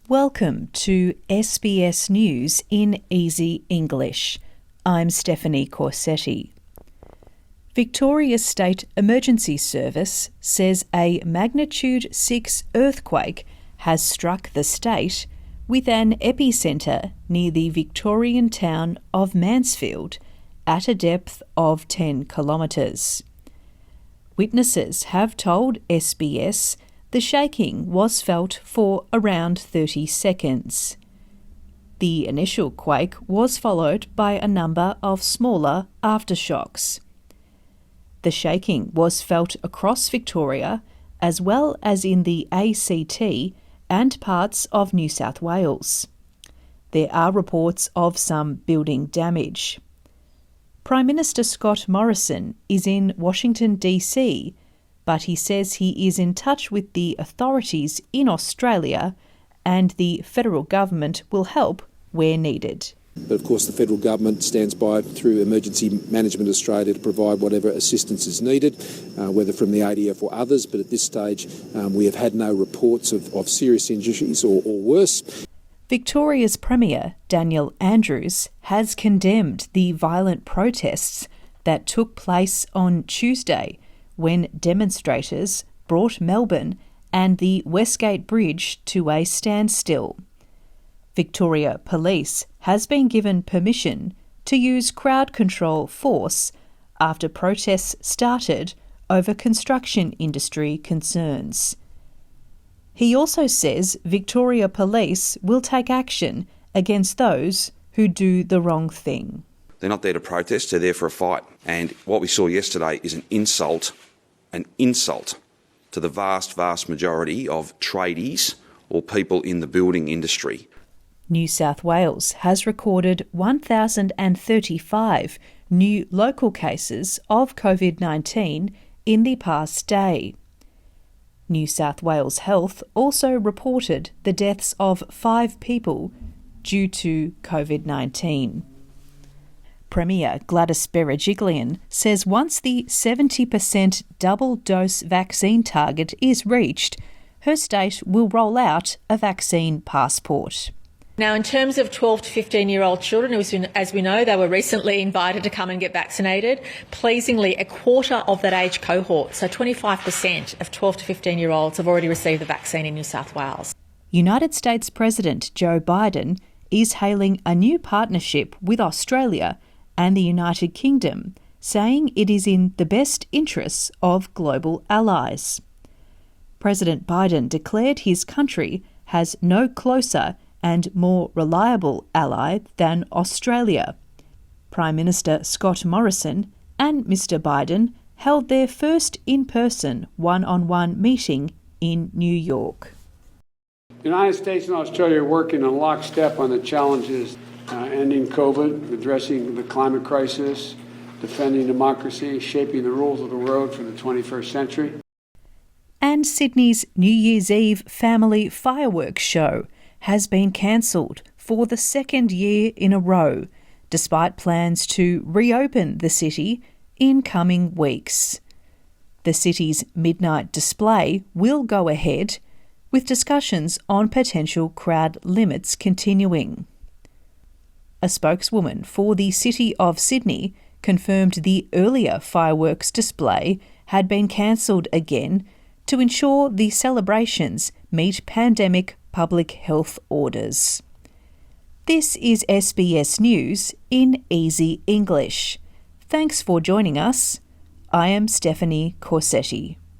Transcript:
Welcome to SBS News in Easy English. I'm Stephanie Corsetti. Victoria State Emergency Service says a magnitude 6 earthquake has struck the state with an epicentre near the Victorian town of Mansfield at a depth of 10 kilometres. Witnesses have told SBS the shaking was felt for around 30 seconds. The initial quake was followed by a number of smaller aftershocks. The shaking was felt across Victoria as well as in the ACT and parts of New South Wales. There are reports of some building damage. Prime Minister Scott Morrison is in Washington, D.C., but he says he is in touch with the authorities in Australia and the federal government will help where needed. But of course the federal government stands by through Emergency Management Australia to provide whatever assistance is needed, whether from the ADF or others, but at this stage we have had no reports of serious injuries or worse. Victoria's Premier, Daniel Andrews, has condemned the violent protests that took place on Tuesday when demonstrators brought Melbourne and the Westgate Bridge to a standstill. Victoria Police has been given permission to use crowd control force after protests started over construction industry concerns. He also says Victoria Police will take action against those who do the wrong thing. They're not there to protest, they're there for a fight. And what we saw yesterday is an insult to the vast majority of tradies or people in the building industry. New South Wales has recorded 1,035 new local cases of COVID-19 in the past day. New South Wales Health also reported the deaths of 5 people due to COVID-19. Premier Gladys Berejiklian says once the 70% double-dose vaccine target is reached, her state will roll out a vaccine passport. Now, in terms of 12 to 15-year-old children, as we know, they were recently invited to come and get vaccinated. Pleasingly, a quarter of that age cohort, so 25% of 12 to 15-year-olds have already received the vaccine in New South Wales. United States President Joe Biden is hailing a new partnership with Australia and the United Kingdom, saying it is in the best interests of global allies. President Biden declared his country has no closer and more reliable ally than Australia. Prime Minister Scott Morrison and Mr Biden held their first in-person one-on-one meeting in New York. The United States and Australia are working in lockstep on the challenges ending COVID, addressing the climate crisis, defending democracy, shaping the rules of the road for the 21st century. And Sydney's New Year's Eve family fireworks show has been cancelled for the second year in a row, despite plans to reopen the city in coming weeks. The city's midnight display will go ahead, with discussions on potential crowd limits continuing. A spokeswoman for the City of Sydney confirmed the earlier fireworks display had been cancelled again to ensure the celebrations meet pandemic public health orders. This is SBS News in Easy English. Thanks for joining us. I am Stephanie Corsetti.